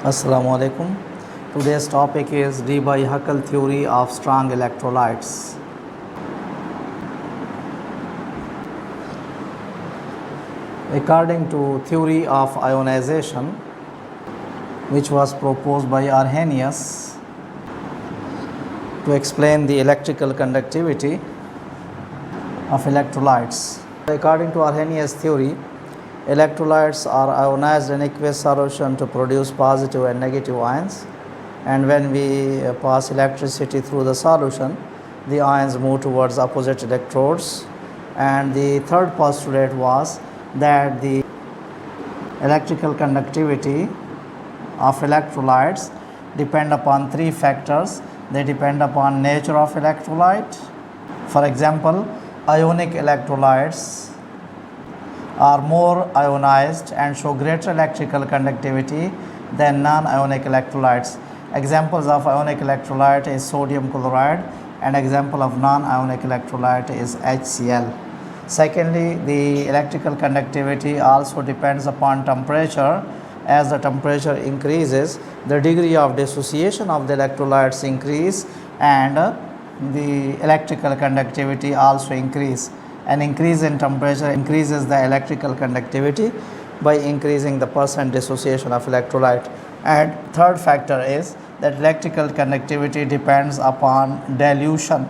Assalamu alaikum. Today's topic is Debye-Huckel theory of strong electrolytes. According to theory of ionization, which was proposed by Arrhenius to explain the electrical conductivity of electrolytes. According to Arrhenius theory, electrolytes are ionized in aqueous solution to produce positive and negative ions, and when we pass electricity through the solution, the ions move towards opposite electrodes. And the third postulate was that the electrical conductivity of electrolytes depend upon three factors. They depend upon nature of electrolyte. For example, ionic electrolytes are more ionized and show greater electrical conductivity than non-ionic electrolytes. Examples of ionic electrolyte is sodium chloride, and example of non-ionic electrolyte is HCl. Secondly, the electrical conductivity also depends upon temperature. As the temperature increases, the degree of dissociation of the electrolytes increase, and the electrical conductivity also increase. An increase in temperature increases the electrical conductivity by increasing the percent dissociation of electrolyte. And third factor is that electrical conductivity depends upon dilution.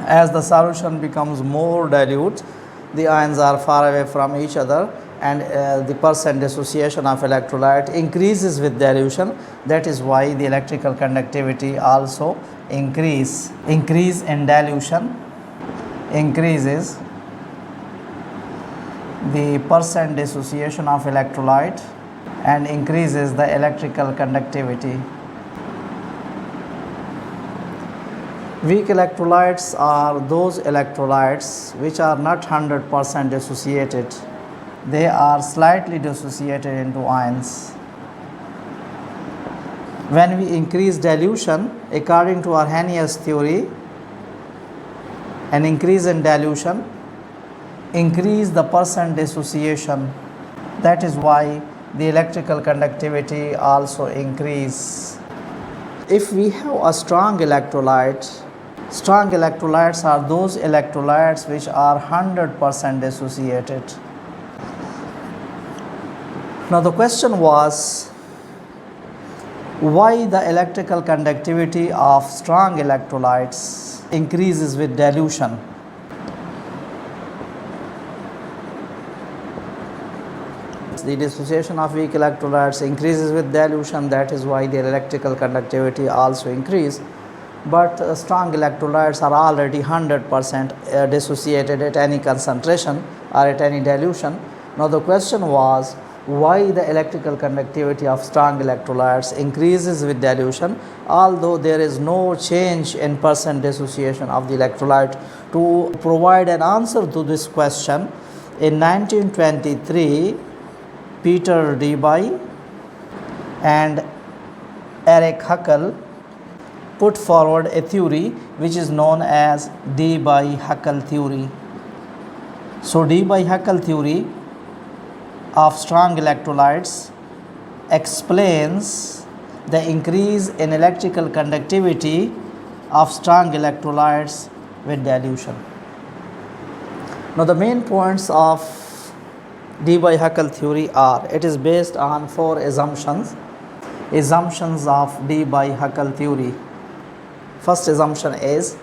As the solution becomes more dilute, the ions are far away from each other, and the percent dissociation of electrolyte increases with dilution. That is why the electrical conductivity also increase in dilution increases the percent dissociation of electrolyte and increases the electrical conductivity. Weak electrolytes are those electrolytes which are not 100% dissociated. They are slightly dissociated into ions. When we increase dilution, according to Arrhenius theory, an increase in dilution increase the percent dissociation. That is why the electrical conductivity also increase. If we have a strong electrolytes are those electrolytes which are 100% dissociated. Now the question was, why the electrical conductivity of strong electrolytes increases with dilution? The dissociation of weak electrolytes increases with dilution. That is why their electrical conductivity also increase. But strong electrolytes are already 100% dissociated at any concentration or at any dilution. Now the question was, why the electrical conductivity of strong electrolytes increases with dilution, although there is no change in percent dissociation of the electrolyte. To provide an answer to this question, in 1923, Peter Debye and Erich Huckel put forward a theory which is known as Debye-Huckel theory. So Debye-Huckel theory of strong electrolytes explains the increase in electrical conductivity of strong electrolytes with dilution. Now the main points of Debye-Huckel theory are, it is based on four assumptions of Debye-Huckel theory. First assumption is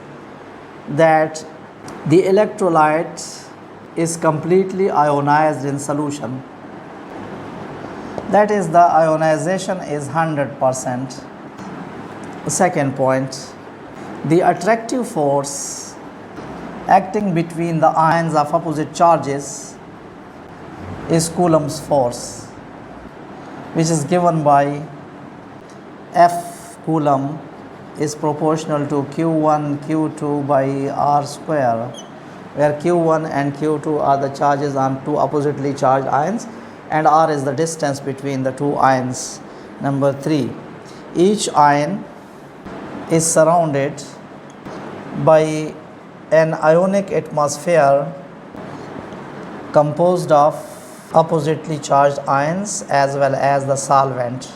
that the electrolyte is completely ionized in solution. That is, the ionization is 100%. Second point, the attractive force acting between the ions of opposite charges is Coulomb's force, which is given by F Coulomb is proportional to Q1 Q2 by R square, where Q1 and Q2 are the charges on two oppositely charged ions, and R is the distance between the two ions. Number 3, each ion is surrounded by an ionic atmosphere composed of oppositely charged ions as well as the solvent.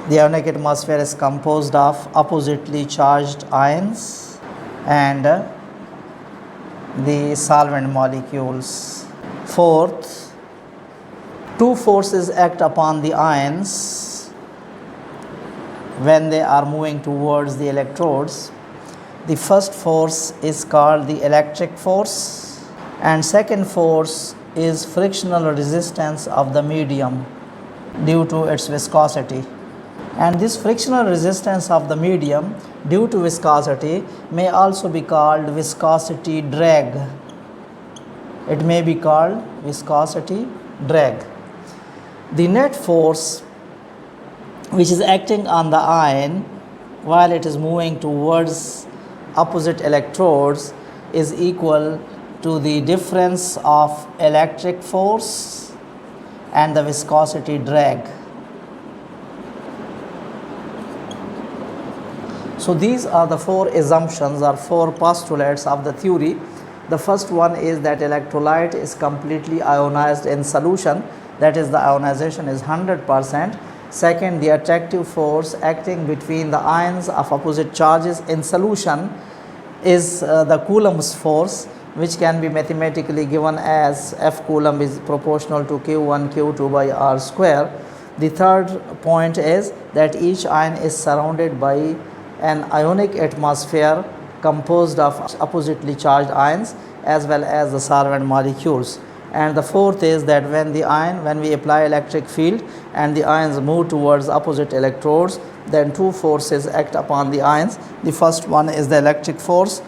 The ionic atmosphere is composed of oppositely charged ions and the solvent molecules. Fourth, two forces act upon the ions when they are moving towards the electrodes. The first force is called the electric force, and second force is frictional resistance of the medium due to its viscosity. And this frictional resistance of the medium due to viscosity may also be called viscosity drag. It may be called viscosity drag. The net force which is acting on the ion while it is moving towards opposite electrodes is equal to the difference of electric force and the viscosity drag. So these are the four assumptions or four postulates of the theory. The first one is that electrolyte is completely ionized in solution, that is, the ionization is 100%. Second, the attractive force acting between the ions of opposite charges in solution is the Coulomb's force, which can be mathematically given as F Coulomb is proportional to Q1 Q2 by R square. The third point is that each ion is surrounded by an ionic atmosphere composed of oppositely charged ions as well as the solvent molecules. And the fourth is that when we apply electric field and the ions move towards opposite electrodes, then two forces act upon the ions. The first one is the electric force,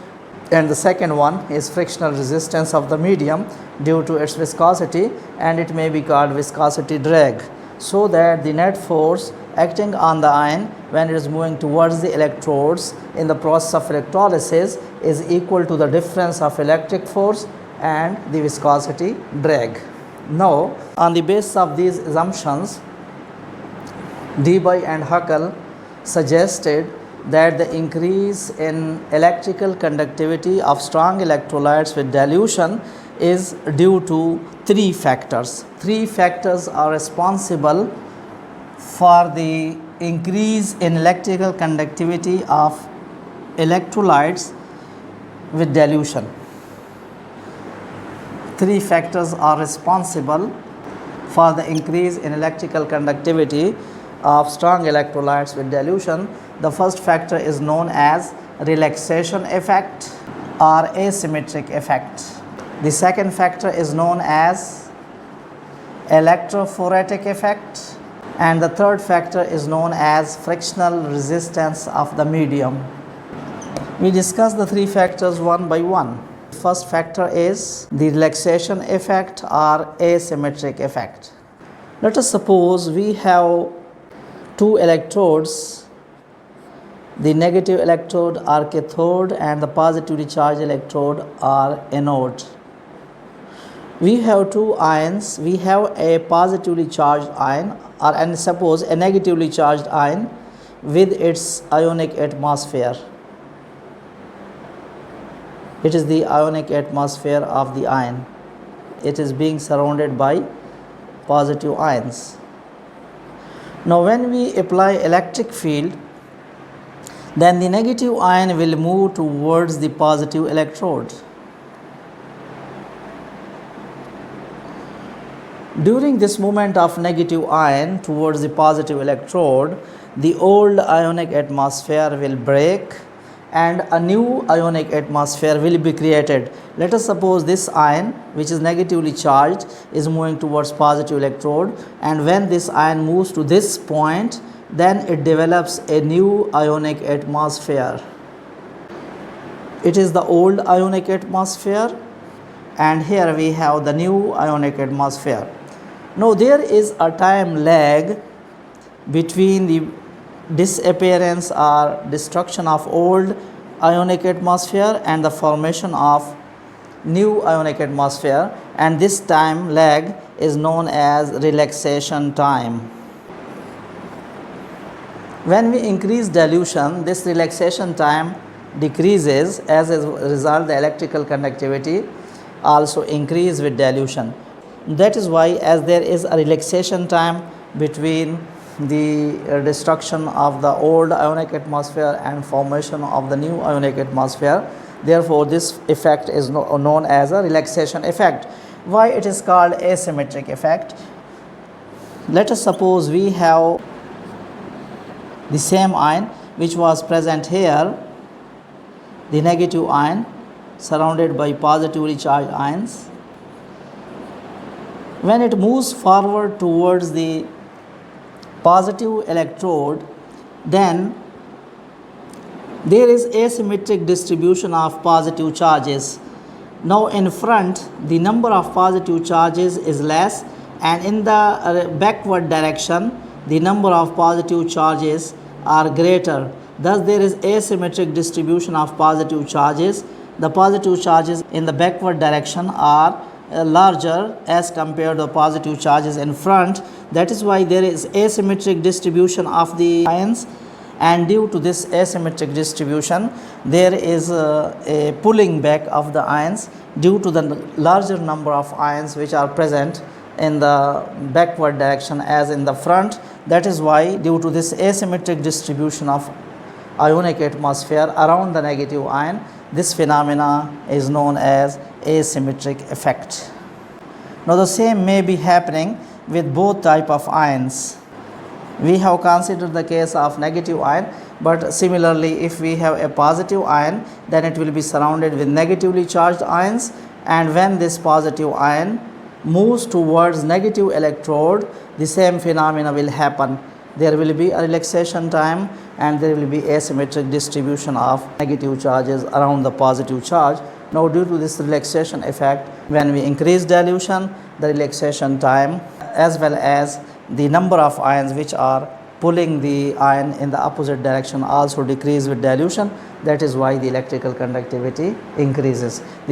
and the second one is frictional resistance of the medium due to its viscosity, and it may be called viscosity drag. So that the net force acting on the ion when it is moving towards the electrodes in the process of electrolysis is equal to the difference of electric force and the viscosity drag. Now, on the basis of these assumptions, Debye and Huckel suggested that the increase in electrical conductivity of strong electrolytes with dilution is due to three factors. Three factors are responsible for the increase in electrical conductivity of electrolytes with dilution. Three factors are responsible for the increase in electrical conductivity of strong electrolytes with dilution. The first factor is known as relaxation effect or asymmetric effect. The second factor is known as electrophoretic effect, and the third factor is known as frictional resistance of the medium. We discuss the three factors one by one. First factor is the relaxation effect or asymmetric effect. Let us suppose we have two electrodes. The negative electrode are cathode and the positively charged electrode are anode. We have two ions. We have a positively charged ion and suppose a negatively charged ion with its ionic atmosphere. It is the ionic atmosphere of the ion. It is being surrounded by positive ions. Now, when we apply electric field, then the negative ion will move towards the positive electrode. During this movement of negative ion towards the positive electrode, the old ionic atmosphere will break and a new ionic atmosphere will be created. Let us suppose this ion, which is negatively charged, is moving towards positive electrode, and when this ion moves to this point, then it develops a new ionic atmosphere. It is the old ionic atmosphere, and here we have the new ionic atmosphere. Now, there is a time lag between the disappearance or destruction of old ionic atmosphere and the formation of new ionic atmosphere, and this time lag is known as relaxation time. When we increase dilution, this relaxation time decreases. As a result, the electrical conductivity also increase with dilution. That is why, as there is a relaxation time between the destruction of the old ionic atmosphere and formation of the new ionic atmosphere, therefore this effect is known as a relaxation effect. Why it is called asymmetric effect? Let us suppose we have the same ion which was present here, the negative ion surrounded by positively charged ions. When it moves forward towards the positive electrode, then there is asymmetric distribution of positive charges. Now in front, the number of positive charges is less, and in the backward direction, the number of positive charges are greater. Thus there is asymmetric distribution of positive charges. The positive charges in the backward direction are larger as compared to positive charges in front. That is why there is asymmetric distribution of the ions, and due to this asymmetric distribution there is a pulling back of the ions due to the larger number of ions which are present in the backward direction as in the front. That is why, due to this asymmetric distribution of ionic atmosphere around the negative ion, this phenomena is known as asymmetric effect. Now the same may be happening with both type of ions. We have considered the case of negative ion, but similarly if we have a positive ion, then it will be surrounded with negatively charged ions, and when this positive ion moves towards negative electrode, the same phenomena will happen. There will be a relaxation time and there will be asymmetric distribution of negative charges around the positive charge. Now due to this relaxation effect, when we increase dilution, the relaxation time as well as the number of ions which are pulling the ion in the opposite direction also decrease with dilution. That is why the electrical conductivity increases. This